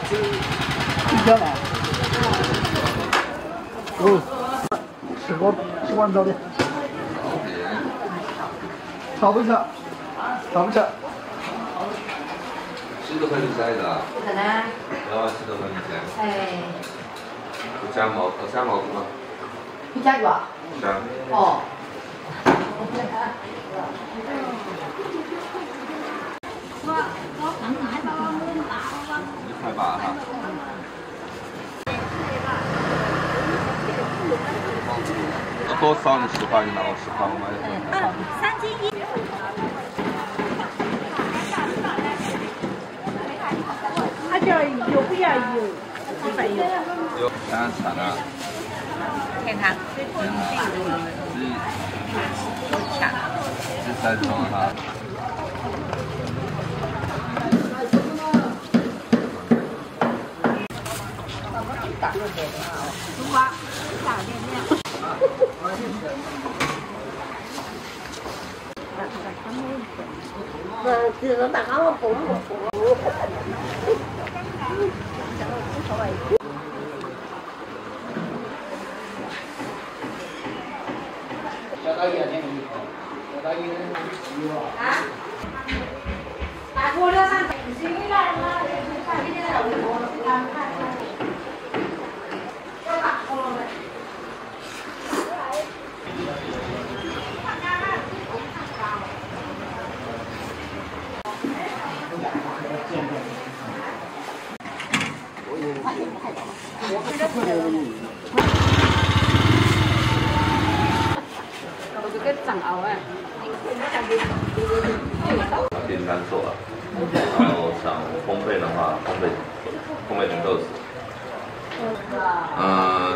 一千来。哦，吃完早点。吃不吃？吃不吃？10多块钱一个。可能。要10多块钱。哎。不加毛子吗？不加肉啊？加。哦。1块8哈。多少你10块，你拿我10块，我买的。3斤1。他叫油不要油，100油。有3层啊。看看。这3种哈。就是大家我蹦。小大爷那个一口，小大爷啊？大锅了上，谁来了？看今天在微博，看。要大锅了没？订单做了，然后想烘焙的话，烘焙成豆子。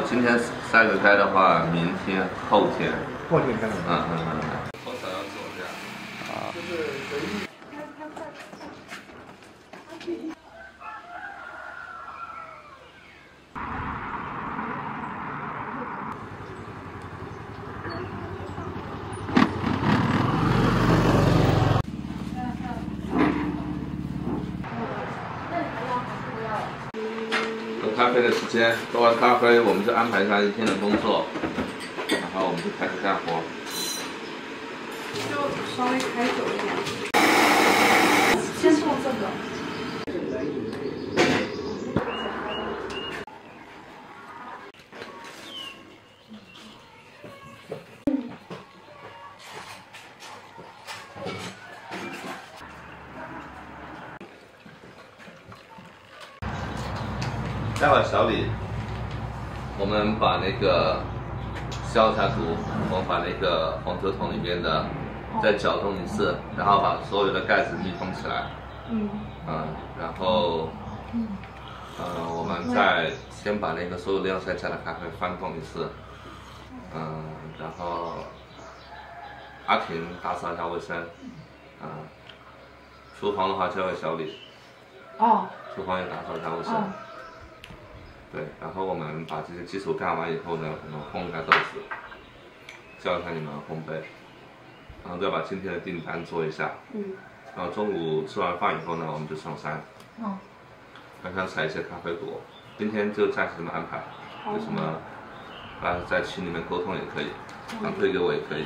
今天晒得开的话，明天、后天。后天开始。我想要做这样。啊。喝咖啡的时间，喝完咖啡我们就安排一下一天的工作，然后我们就开始干活。就稍微开久一点。先做这个。待会儿小李，我们把那个消一下毒，我们把那个红酒桶里面的再搅动一次，然后把所有的盖子密封起来。然后我们再先把那个所有的药材加的咖啡翻动一次。然后阿婷打扫一下卫生。厨房的话交给小李。哦。厨房也打扫一下卫生。对，然后我们把这些基础干完以后呢，我们烘一下豆子，教一下你们烘焙，然后再把今天的订单做一下。然后中午吃完饭以后呢，我们就上山。看看采一些咖啡果。今天就暂时这么安排，有什么大家在群里面沟通也可以，反馈给我也可以。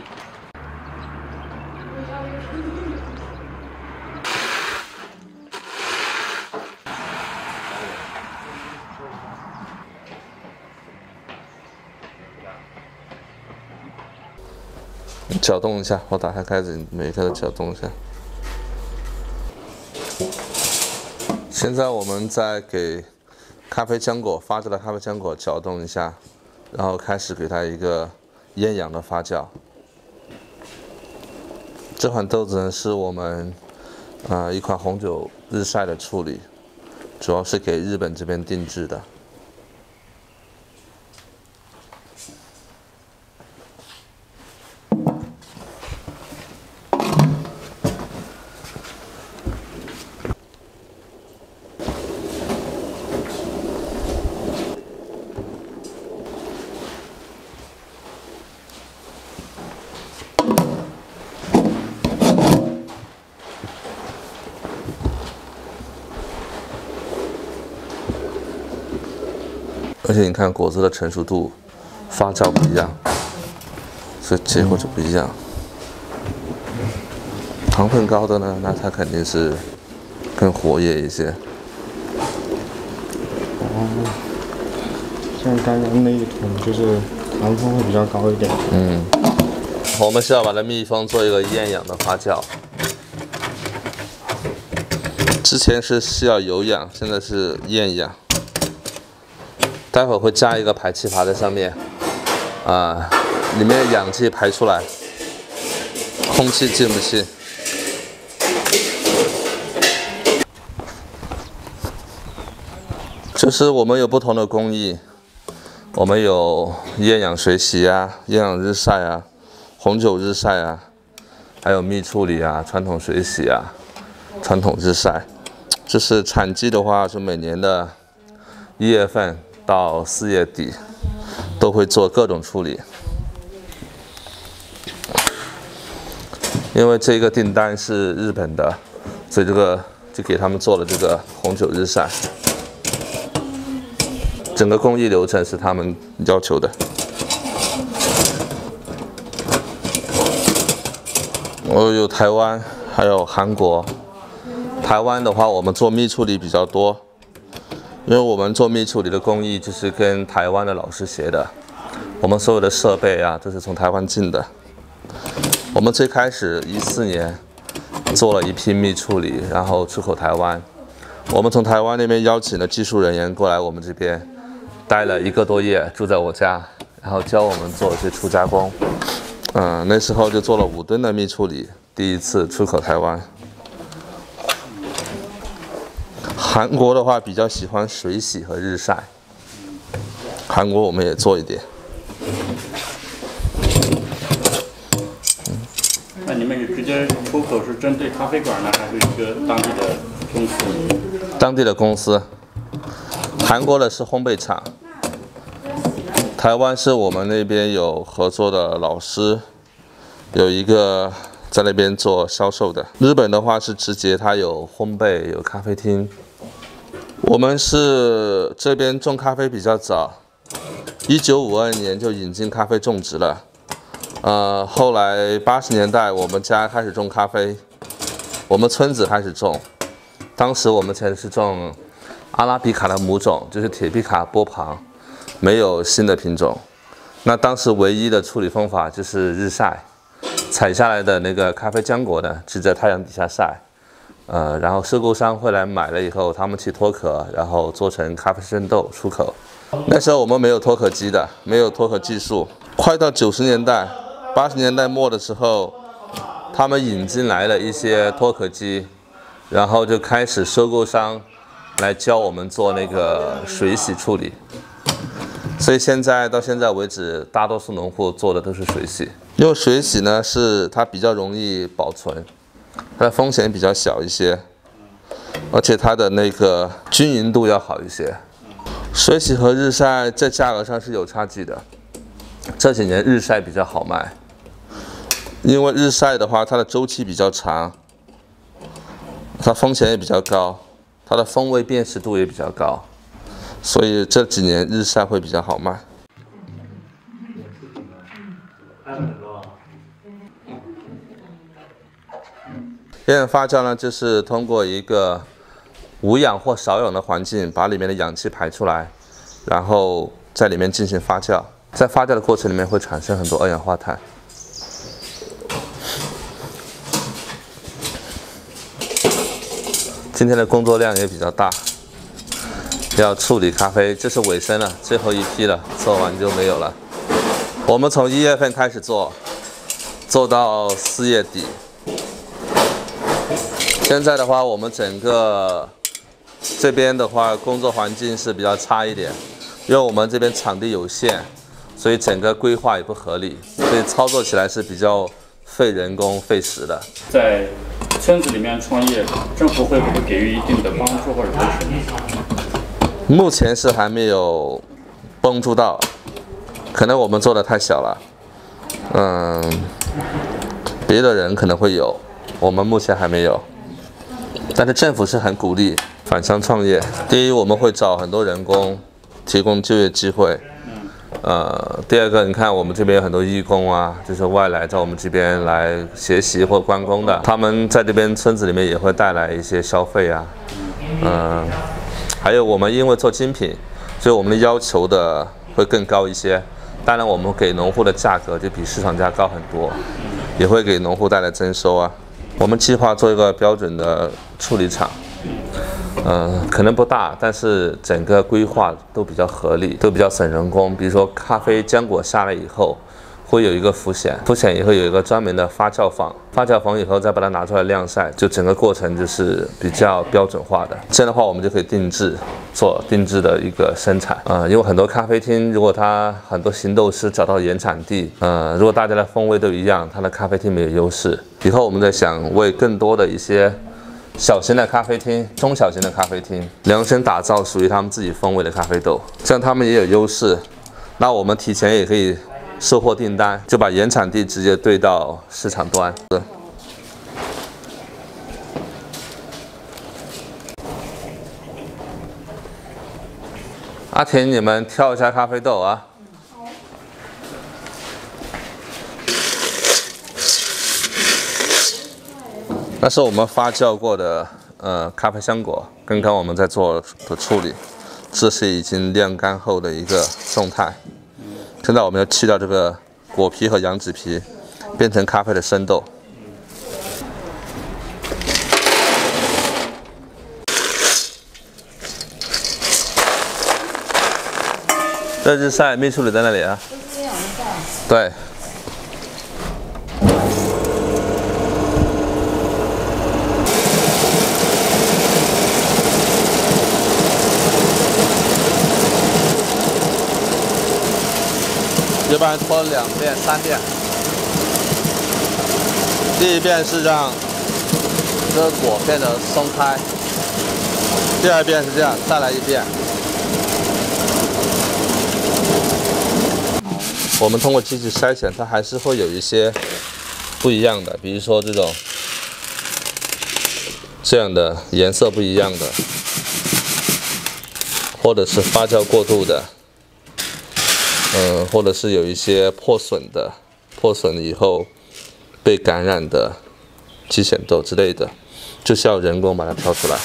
搅动一下，我打开盖子，每一个都搅动一下。现在我们再给咖啡浆果发酵的咖啡浆果搅动一下，然后开始给它一个厌氧的发酵。这款豆子呢是我们一款红酒日晒的处理，主要是给日本这边定制的。而且你看果子的成熟度、发酵不一样，所以结果就不一样。糖分高的呢，那它肯定是更活跃一些。哦，像刚刚那一桶就是糖分会比较高一点。嗯，我们是要把它密封做一个厌氧的发酵。之前是需要有氧，现在是厌氧。待会儿会加一个排气阀在上面，里面的氧气排出来，空气进不去。就是我们有不同的工艺，我们有厌氧水洗啊、厌氧日晒啊、红酒日晒啊，还有蜜处理啊、传统水洗啊、传统日晒。就是产季的话，是每年的1月份到4月底都会做各种处理。因为这个订单是日本的，所以这个就给他们做了这个红酒日晒。整个工艺流程是他们要求的。我有台湾，还有韩国。台湾的话，我们做蜜处理比较多，因为我们做蜜处理的工艺就是跟台湾的老师学的，我们所有的设备啊都是从台湾进的。我们最开始14年做了一批蜜处理，然后出口台湾。我们从台湾那边邀请了技术人员过来我们这边，待了1个多月，住在我家，然后教我们做一些初加工。那时候就做了5吨的蜜处理，第一次出口台湾。韩国的话比较喜欢水洗和日晒，韩国我们也做一点。那你们直接出口是针对咖啡馆呢，还是一个当地的公司？当地的公司，韩国的是烘焙厂，台湾是我们那边有合作的老师，有一个在那边做销售的。日本的话是直接它有烘焙，有咖啡厅。我们是这边种咖啡比较早，1952年就引进咖啡种植了。后来80年代我们家开始种咖啡，我们村子开始种。当时我们全是种阿拉比卡的母种，就是铁皮卡波旁，没有新的品种。那当时唯一的处理方法就是日晒，采下来的那个咖啡浆果呢，只在太阳底下晒。然后收购商会来买了以后，他们去脱壳，然后做成咖啡生豆出口。那时候我们没有脱壳机的，没有脱壳技术。快到90年代、80年代末的时候，他们引进来了一些脱壳机，然后就开始收购商来教我们做那个水洗处理。所以到现在为止，大多数农户做的都是水洗。用水洗呢，是它比较容易保存。它的风险比较小一些，而且它的那个均匀度要好一些。水洗和日晒在价格上是有差距的，这几年日晒比较好卖，因为日晒的话它的周期比较长，它风险也比较高，它的风味辨识度也比较高，所以这几年日晒会比较好卖。厌氧发酵呢，就是通过一个无氧或少氧的环境，把里面的氧气排出来，然后在里面进行发酵。在发酵的过程里面会产生很多二氧化碳。今天的工作量也比较大，要处理咖啡，这是尾声了，最后一批了，做完就没有了。我们从1月份开始做到4月底。现在的话，我们整个这边的话，工作环境是比较差一点，因为我们这边场地有限，所以整个规划也不合理，所以操作起来是比较费人工、费时的。在村子里面创业，政府会不会给予一定的帮助或者支持？目前是还没有帮助到，可能我们做的太小了。别的人可能会有，我们目前还没有。但是政府是很鼓励返乡创业。第一，我们会找很多人工，提供就业机会。第二个，你看我们这边有很多义工啊，就是外来在我们这边来学习或观光的，他们在这边村子里面也会带来一些消费啊。还有我们因为做精品，所以我们的要求的会更高一些。当然，我们给农户的价格就比市场价高很多，也会给农户带来增收啊。我们计划做一个标准的处理厂。可能不大，但是整个规划都比较合理，都比较省人工。比如说咖啡浆果下来以后，会有一个浮显，浮显以后有一个专门的发酵坊，发酵坊以后再把它拿出来晾晒，就整个过程就是比较标准化的。这样的话，我们就可以做定制的一个生产。因为很多咖啡厅，如果它很多行斗师找到原产地，如果大家的风味都一样，它的咖啡厅没有优势。以后我们在想为更多的一些小型的咖啡厅、中小型的咖啡厅量身打造属于他们自己风味的咖啡豆，这样他们也有优势。那我们提前也可以收获订单，就把原产地直接对到市场端。阿婷，你们挑一下咖啡豆啊。那是我们发酵过的咖啡浆果，刚刚我们在做的处理，这是已经晾干后的一个状态。现在我们要去掉这个果皮和羊脂皮，变成咖啡的生豆。这日晒秘书里在那里啊？对。一般拖2遍、3遍。第一遍是让这个果变得松开，第二遍是这样，再来一遍。我们通过机器筛选，它还是会有一些不一样的，比如说这样的颜色不一样的，或者是发酵过度的。或者是有一些破损以后被感染的鸡血豆之类的，就需要人工把它挑出来。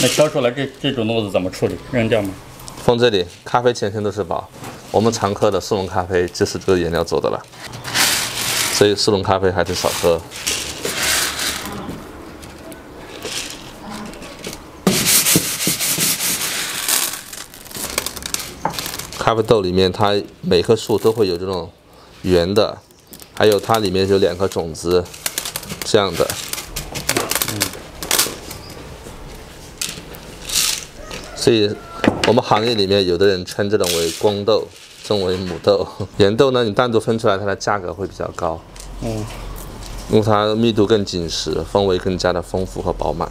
那挑出来这种豆子怎么处理？扔掉吗？放这里，咖啡全身都是宝。我们常喝的速溶咖啡就是这个原料做的了，所以速溶咖啡还是少喝。咖啡豆里面，它每棵树都会有这种圆的，还有它里面有2颗种子，这样的。所以，我们行业里面有的人称这种为公豆，这种为母豆。原豆呢，你单独分出来，它的价格会比较高。因为它密度更紧实，风味更加的丰富和饱满。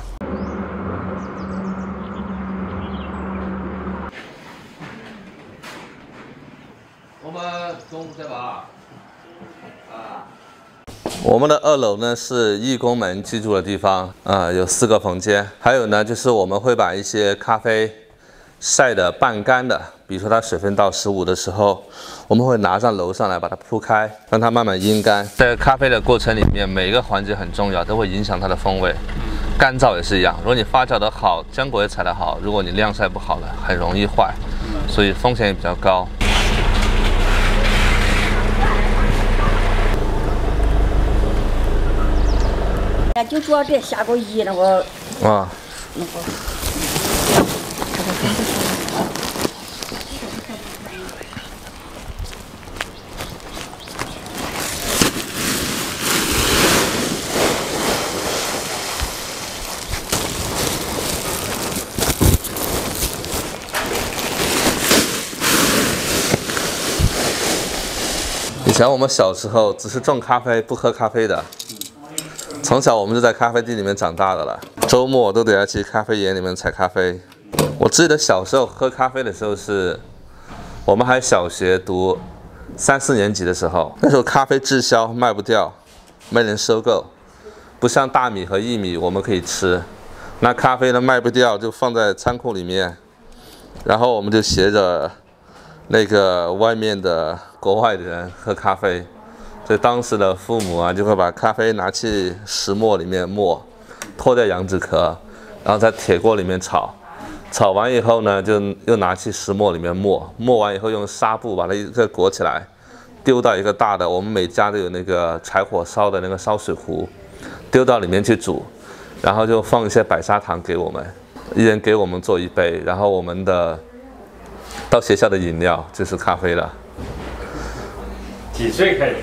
我们的2楼呢是义工们居住的地方，有4个房间。还有呢，就是我们会把一些咖啡晒得半干的，比如说它水分到15的时候，我们会拿上楼上来把它铺开，让它慢慢阴干。在咖啡的过程里面，每一个环节很重要，都会影响它的风味。干燥也是一样，如果你发酵得好，浆果也采得好，如果你晾晒不好了，很容易坏，所以风险也比较高。就主要这下个衣那个啊，以前我们小时候只是种咖啡不喝咖啡的。从小我们就在咖啡地里面长大的了，周末都得要去咖啡园里面采咖啡。我记得小时候喝咖啡的时候是，我们还小学读3、4年级的时候，那时候咖啡滞销卖不掉，没人收购，不像大米和薏米我们可以吃，那咖啡呢卖不掉，就放在仓库里面，然后我们就携着那个外面的国外的人喝咖啡，所以当时的父母啊就会把咖啡拿去石磨里面磨，脱掉杨枝壳，然后在铁锅里面炒，炒完以后呢就又拿去石磨里面磨，磨完以后用纱布把它一个裹起来，丢到一个大的，我们每家都有那个柴火烧的那个烧水壶，丢到里面去煮。然后就放一些白砂糖给我们，一人给我们做一杯，然后我们的到学校的饮料就是咖啡了。几岁开始？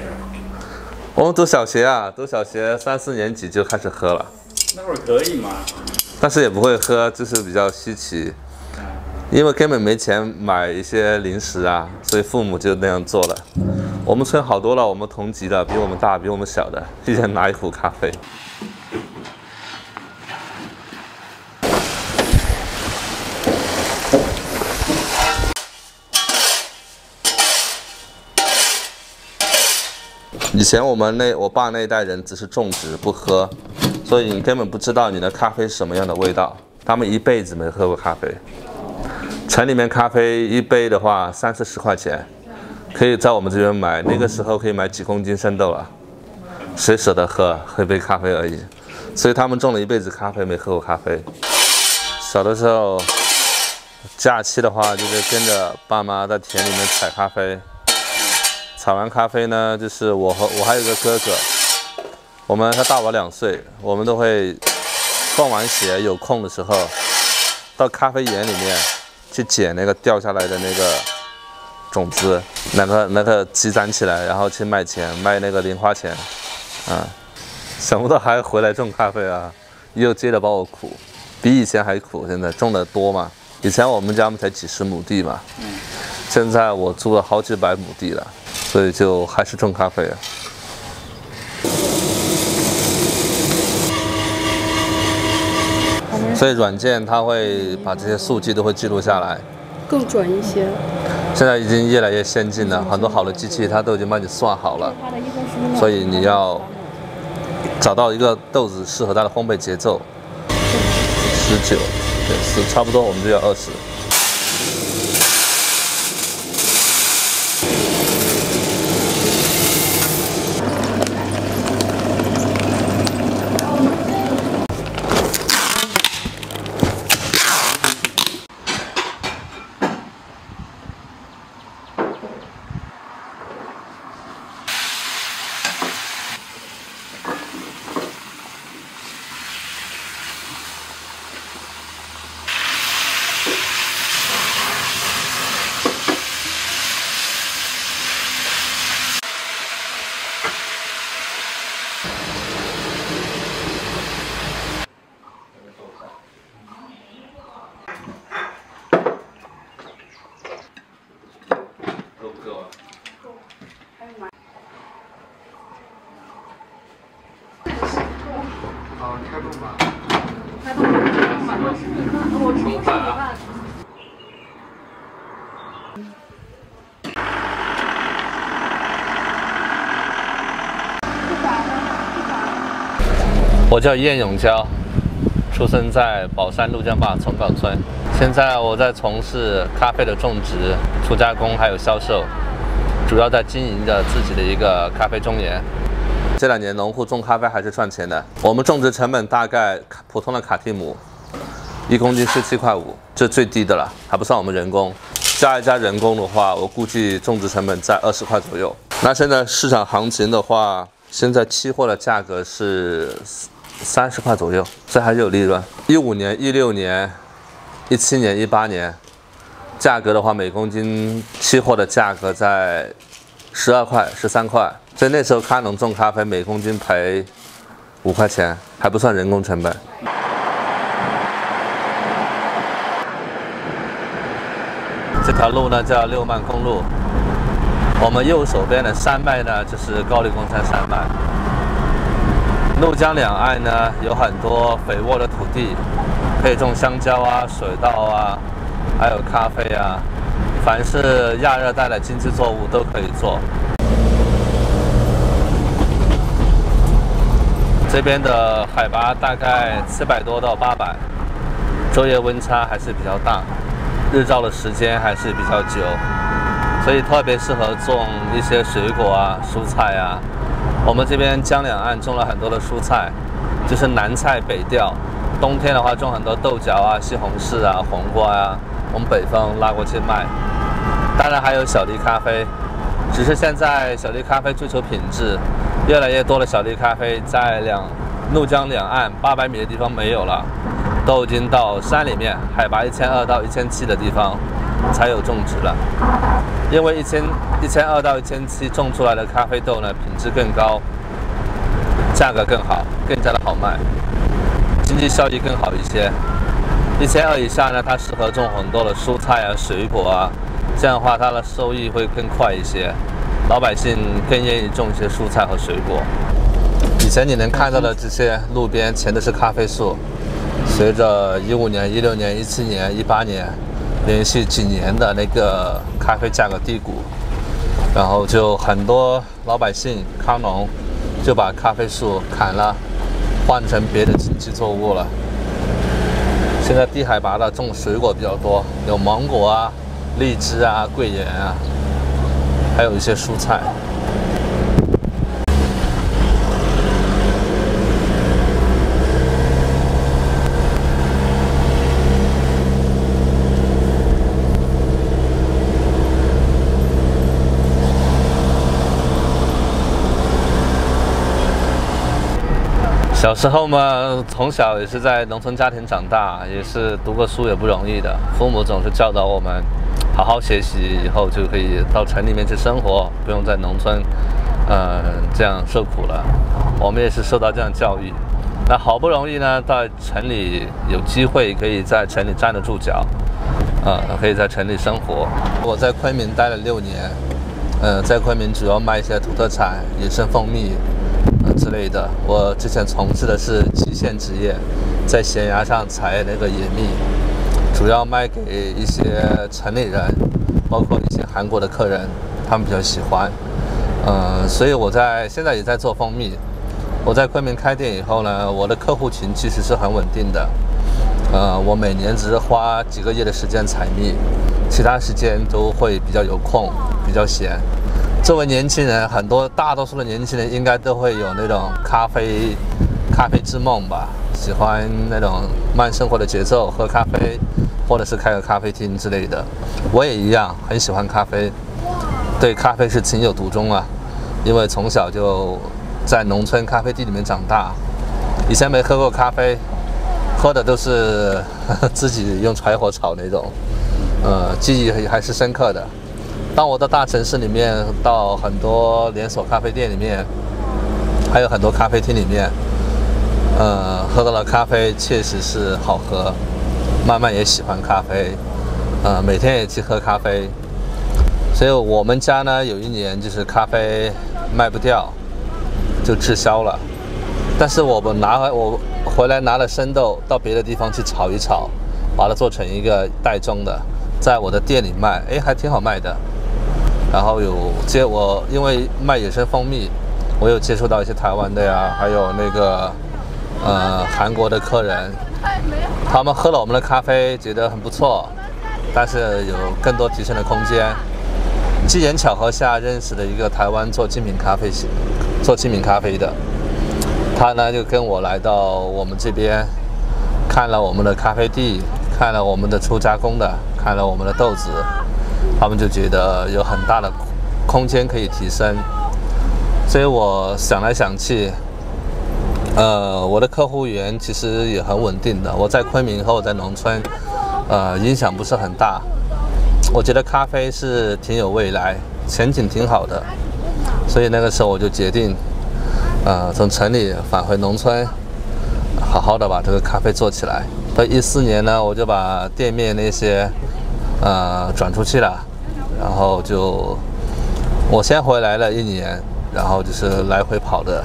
我们读小学啊，读小学3、4年级就开始喝了。那会儿可以吗？但是也不会喝，就是比较稀奇，因为根本没钱买一些零食啊，所以父母就那样做了。我们村好多了，我们同级的，比我们大、比我们小的，一人拿一壶咖啡。以前我爸那一代人只是种植不喝，所以你根本不知道你的咖啡是什么样的味道。他们一辈子没喝过咖啡。城里面咖啡一杯的话30、40块钱，可以在我们这边买，那个时候可以买几公斤生豆了。谁舍得喝一杯咖啡而已？所以他们种了一辈子咖啡，没喝过咖啡。小的时候，假期的话就是跟着爸妈在田里面采咖啡。采完咖啡呢，就是我还有一个哥哥，他大我2岁，我们都会放完学有空的时候，到咖啡园里面去捡那个掉下来的那个种子，那个积攒起来，然后去卖钱，卖那个零花钱，啊，想不到还回来种咖啡啊，又接着把我苦，比以前还苦，现在种的多嘛，以前我们家才几十亩地嘛，现在我租了好几百亩地了。所以就还是种咖啡啊。所以软件它会把这些数据都会记录下来，更准一些。现在已经越来越先进了，很多好的机器它都已经帮你算好了，所以你要找到一个豆子适合它的烘焙节奏。19，对，差不多我们就要20。我叫燕永娇，出生在宝山陆江坝崇岗村。现在我在从事咖啡的种植、初加工还有销售，主要在经营着自己的一个咖啡中园。这2年农户种咖啡还是赚钱的。我们种植成本大概普通的卡蒂姆1公斤17.5块，这最低的了，还不算我们人工。加一加人工的话，我估计种植成本在20块左右。那现在市场行情的话，现在期货的价格是30块左右，这还是有利润。15年、16年、17年、18年，价格的话，每公斤期货的价格在12块、13块，所以那时候咖农种咖啡每公斤赔5块钱，还不算人工成本。这条路呢叫六曼公路，我们右手边的山脉呢就是高黎公山山脉。怒江两岸呢有很多肥沃的土地，可以种香蕉啊、水稻啊，还有咖啡啊，凡是亚热带的经济作物都可以做。这边的海拔大概700多到800，昼夜温差还是比较大，日照的时间还是比较久，所以特别适合种一些水果啊、蔬菜啊。我们这边江两岸种了很多的蔬菜，就是南菜北调。冬天的话种很多豆角啊、西红柿啊、黄瓜啊，我们北方拉过去卖。当然还有小粒咖啡，只是现在小粒咖啡追求品质，越来越多的小粒咖啡在怒江两岸800米的地方没有了，都已经到山里面海拔1200到1700的地方才有种植了。因为1200到1700种出来的咖啡豆呢，品质更高，价格更好，更加的好卖，经济效益更好一些。1200以下呢，它适合种很多的蔬菜啊、水果啊，这样的话它的收益会更快一些，老百姓更愿意种一些蔬菜和水果。以前你能看到的这些路边全都是咖啡树，随着15年、16年、17年、18年连续几年的那个咖啡价格低谷，然后就很多老百姓康农就把咖啡树砍了，换成别的经济作物了。现在低海拔的种水果比较多，有芒果啊、荔枝啊、桂圆啊，还有一些蔬菜。小时候嘛，从小也是在农村家庭长大，也是读过书也不容易的。父母总是教导我们，好好学习，以后就可以到城里面去生活，不用在农村，这样受苦了。我们也是受到这样教育。那好不容易呢，到城里有机会可以在城里站得住脚，可以在城里生活。我在昆明待了6年，在昆明主要卖一些土特产、野生蜂蜜。之类的，我之前从事的是基线职业，在悬崖上采那个野蜜，主要卖给一些城里人，包括一些韩国的客人，他们比较喜欢。所以我现在也在做蜂蜜。我在昆明开店以后呢，我的客户群其实是很稳定的。我每年只是花几个月的时间采蜜，其他时间都会比较有空，比较闲。作为年轻人，大多数的年轻人应该都会有那种咖啡之梦吧，喜欢那种慢生活的节奏，喝咖啡，或者是开个咖啡厅之类的。我也一样，很喜欢咖啡，对咖啡是情有独钟啊。因为从小就在农村咖啡地里面长大，以前没喝过咖啡，喝的都是自己用柴火炒那种，记忆还是深刻的。当我到大城市里面，到很多连锁咖啡店里面，还有很多咖啡厅里面，喝到了咖啡确实是好喝，慢慢也喜欢咖啡，每天也去喝咖啡。所以我们家呢，有一年就是咖啡卖不掉，就滞销了。但是我回来拿了生豆到别的地方去炒一炒，把它做成一个袋装的，在我的店里卖，还挺好卖的。然后因为卖野生蜂蜜，我有接触到一些台湾的呀，还有那个韩国的客人，他们喝了我们的咖啡觉得很不错，但是有更多提升的空间。机缘巧合下认识了一个台湾做精品咖啡的，他呢就跟我来到我们这边，看了我们的咖啡地，看了我们的初加工的，看了我们的豆子。他们就觉得有很大的空间可以提升，所以我想来想去，我的客户源其实也很稳定的。我在昆明和我在农村，影响不是很大。我觉得咖啡是挺有未来，前景挺好的，所以那个时候我就决定，从城里返回农村，好好的把这个咖啡做起来。到14年呢，我就把店面那些转出去了。然后我先回来了1年，然后就是来回跑的，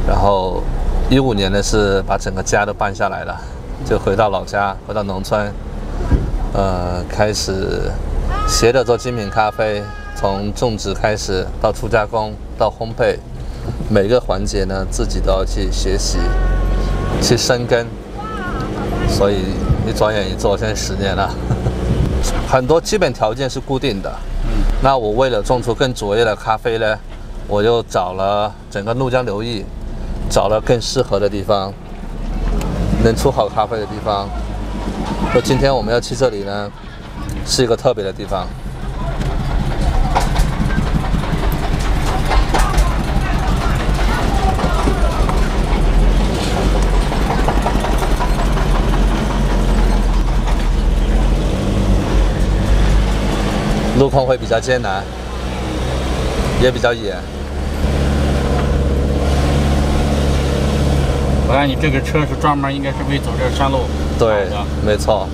然后15年呢是把整个家都搬下来了，就回到老家，回到农村，开始学着做精品咖啡，从种植开始到初加工到烘焙，每个环节呢自己都要去学习，去深耕，所以一转眼一做，现在10年了。很多基本条件是固定的，那我为了种出更卓越的咖啡呢，我就找了整个怒江流域，找了更适合的地方，能出好咖啡的地方。就今天我们要去这里呢，是一个特别的地方。路况会比较艰难，也比较野。我看你这个车是专门应该是为走这个山路。对，没错。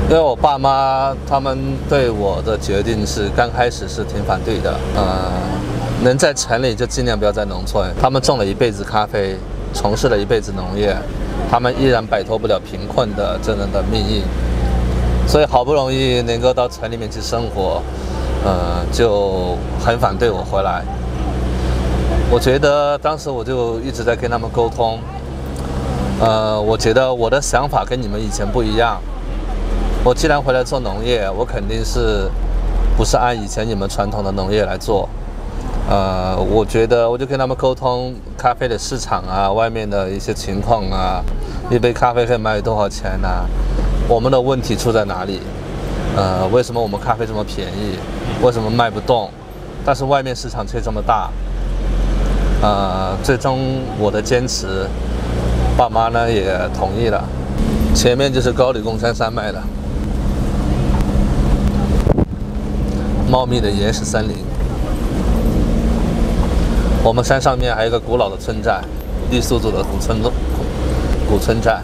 因为我爸妈他们对我的决定是刚开始是挺反对的，能在城里就尽量不要在农村。他们种了一辈子咖啡，从事了一辈子农业，他们依然摆脱不了贫困的这样的命运，所以好不容易能够到城里面去生活，就很反对我回来。我觉得当时我就一直在跟他们沟通，我觉得我的想法跟你们以前不一样。我既然回来做农业，我肯定是不是按以前你们传统的农业来做。我觉得我就跟他们沟通咖啡的市场啊，外面的一些情况啊，一杯咖啡可以卖多少钱啊，我们的问题出在哪里？为什么我们咖啡这么便宜？为什么卖不动？但是外面市场却这么大？最终我的坚持，爸妈呢也同意了。前面就是高黎贡山山脉了。茂密的原始森林，我们山上面还有一个古老的村寨，傈僳族的古村寨。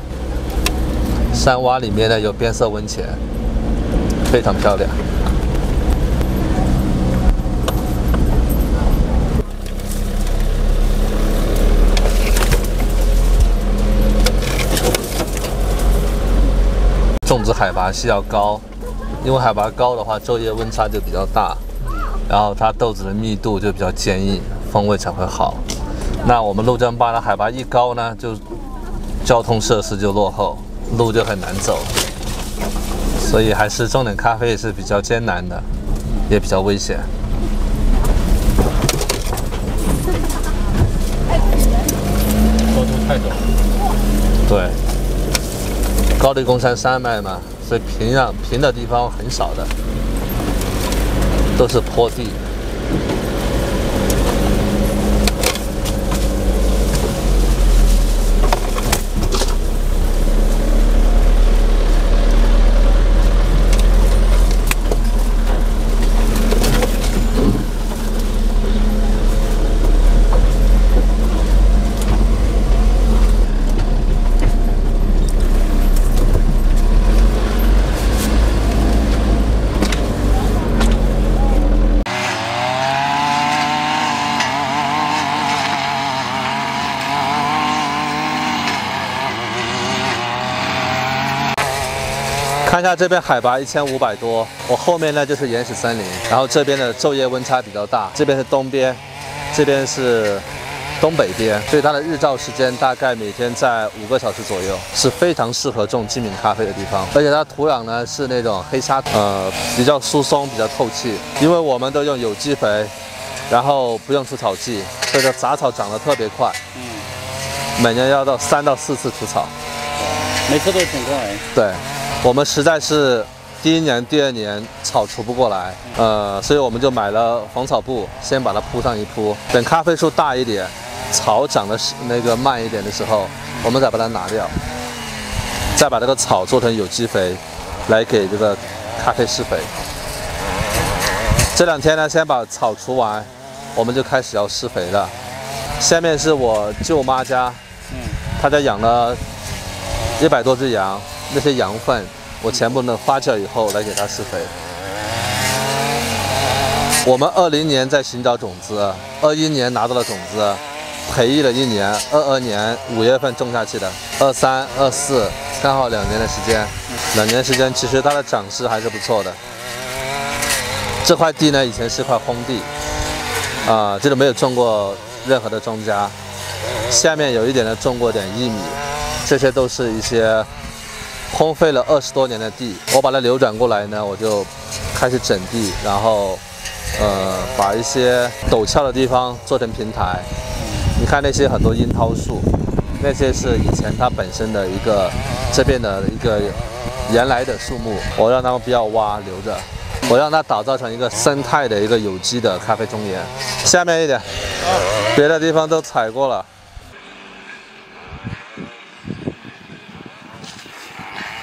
山洼里面呢有变色温泉，非常漂亮。种植海拔需要高。因为海拔高的话，昼夜温差就比较大，然后它豆子的密度就比较坚硬，风味才会好。那我们怒江巴的海拔一高呢，就交通设施就落后，路就很难走，所以还是种点咖啡也是比较艰难的，也比较危险。坡度太陡。对，高黎贡山山脉嘛。所以平的地方很少的，都是坡地。看一下这边海拔1500多，我后面呢就是原始森林，然后这边的昼夜温差比较大，这边是东边，这边是东北边，所以它的日照时间大概每天在5个小时左右，是非常适合种精品咖啡的地方。而且它土壤呢是那种黑沙土，比较疏松，比较透气，因为我们都用有机肥，然后不用除草剂，所以说杂草长得特别快，每年要到3到4次除草，每次都挺快。对。我们实在是第1年、第2年草除不过来，所以我们就买了防草布，先把它铺上一铺。等咖啡树大一点，草长得慢一点的时候，我们再把它拿掉，再把这个草做成有机肥，来给这个咖啡施肥。这2天呢，先把草除完，我们就开始要施肥了。下面是我舅妈家，她家养了100多只羊。那些羊粪，我全部呢发酵以后来给它施肥。我们20年在寻找种子，21年拿到了种子，培育了1年，22年5月份种下去的，23、24刚好2年的时间，2年时间其实它的长势还是不错的。这块地呢以前是块荒地，这里没有种过任何的庄稼，下面有一点呢种过点薏米，这些都是一些荒废了20多年的地。我把它流转过来呢，我就开始整地，然后把一些陡峭的地方做成平台。你看那些很多樱桃树，那些是以前它本身的一个这边的一个原来的树木，我让它们不要挖留着，我让它打造成一个生态的一个有机的咖啡庄园。下面一点，别的地方都踩过了。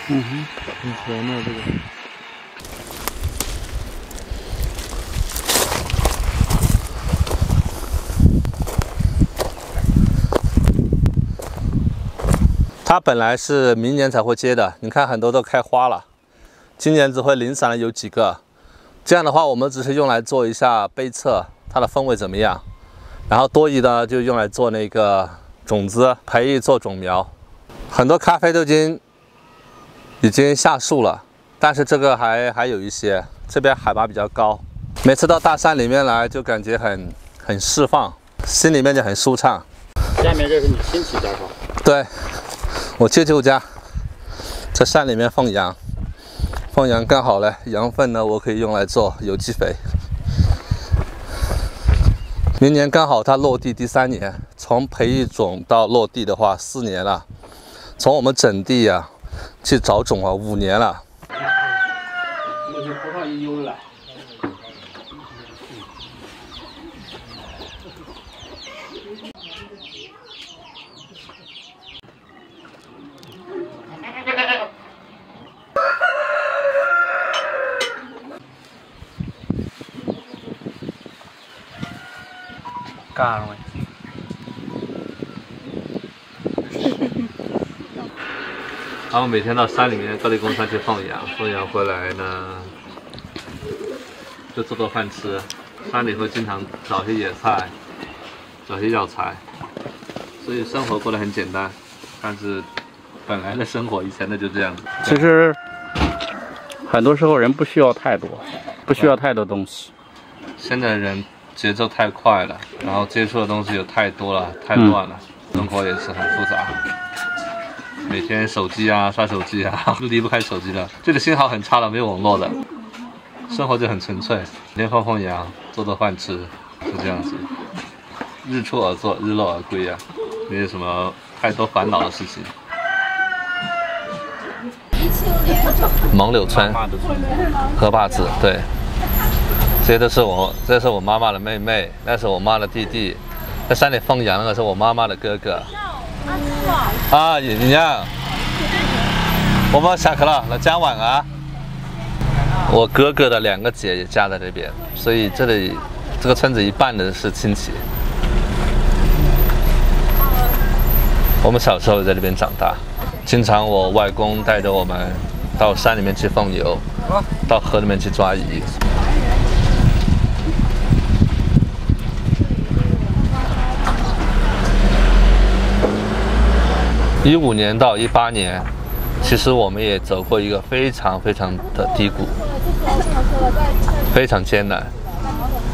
很甜的这个。它本来是明年才会结的，你看很多都开花了，今年只会零散的有几个。这样的话，我们只是用来做一下杯测，它的风味怎么样，然后多余的就用来做那个种子培育做种苗。很多咖啡都已经下树了，但是这个还有一些，这边海拔比较高，每次到大山里面来就感觉很释放，心里面就很舒畅。下面这是你亲戚家吧？对。我舅舅家在山里面放羊，刚好嘞，羊粪呢我可以用来做有机肥。明年刚好它落地第3年，从培育种到落地的话4年了，从我们整地啊去找种啊5年了。那就不上一油了。干了没？他们每天到山里面高黎公山去放羊，放羊回来呢，就做饭吃。山里会经常找些野菜，找些药材，所以生活过得很简单。但是本来的生活以前的就这样。其实很多时候人不需要太多，不需要太多东西。现在人节奏太快了，然后接触的东西有太多了，太乱了，生活也是很复杂。每天手机啊，刷手机啊，都离不开手机了。这里信号很差了，没有网络的，生活就很纯粹，每天放羊，做饭吃，是这样子。日出而作，日落而归呀，没有什么太多烦恼的事情。蒙柳村，河坝子，对。这是我妈妈的妹妹，那是我妈的弟弟，在山里放羊的是我妈妈的哥哥。啊，莹莹，我们下课了，来讲晚啊。我哥哥的2个姐也家在这边，所以这个村子一半的是亲戚。我们小时候在这边长大，经常我外公带着我们到山里面去放牛，到河里面去抓鱼。15年到18年，其实我们也走过一个非常的低谷，非常艰难。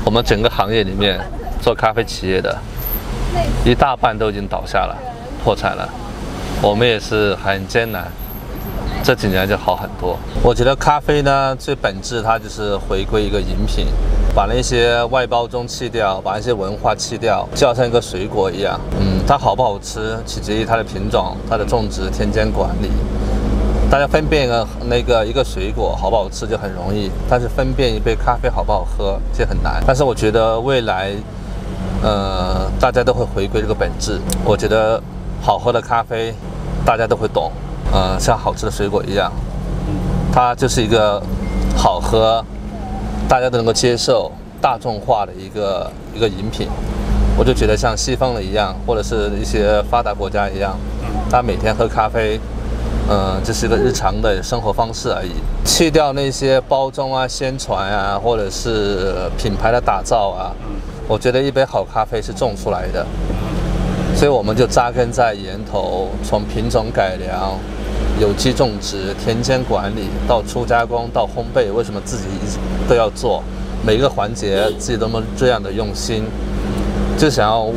我们整个行业里面做咖啡企业的，一大半都已经倒下了，破产了。我们也是很艰难，这几年就好很多。我觉得咖啡呢，最本质它就是回归一个饮品，把那些外包装去掉，把那些文化去掉，就好像一个水果一样。它好不好吃，取决于它的品种、它的种植、田间管理。大家分辨一个水果好不好吃就很容易，但是分辨一杯咖啡好不好喝就很难。但是我觉得未来，大家都会回归这个本质。我觉得好喝的咖啡，大家都会懂。像好吃的水果一样，它就是一个好喝，大家都能够接受、大众化的一个饮品。我就觉得像西方的一样，或者是一些发达国家一样，他每天喝咖啡，这是一个日常的生活方式而已。去掉那些包装啊、宣传啊，或者是品牌的打造啊，我觉得一杯好咖啡是种出来的。所以我们就扎根在源头，从品种改良、有机种植、田间管理到初加工到烘焙，为什么自己都要做？每个环节自己都能这样的用心，就想要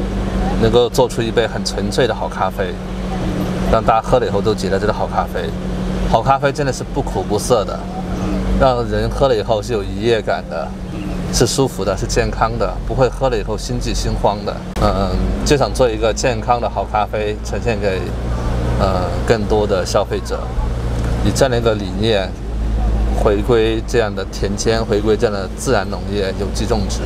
能够做出一杯很纯粹的好咖啡，让大家喝了以后都觉得这是好咖啡。好咖啡真的是不苦不涩的，让人喝了以后是有愉悦感的，是舒服的，是健康的，不会喝了以后心悸心慌的。就想做一个健康的好咖啡，呈现给更多的消费者，以这样的一个理念，回归这样的田间，回归这样的自然农业、有机种植。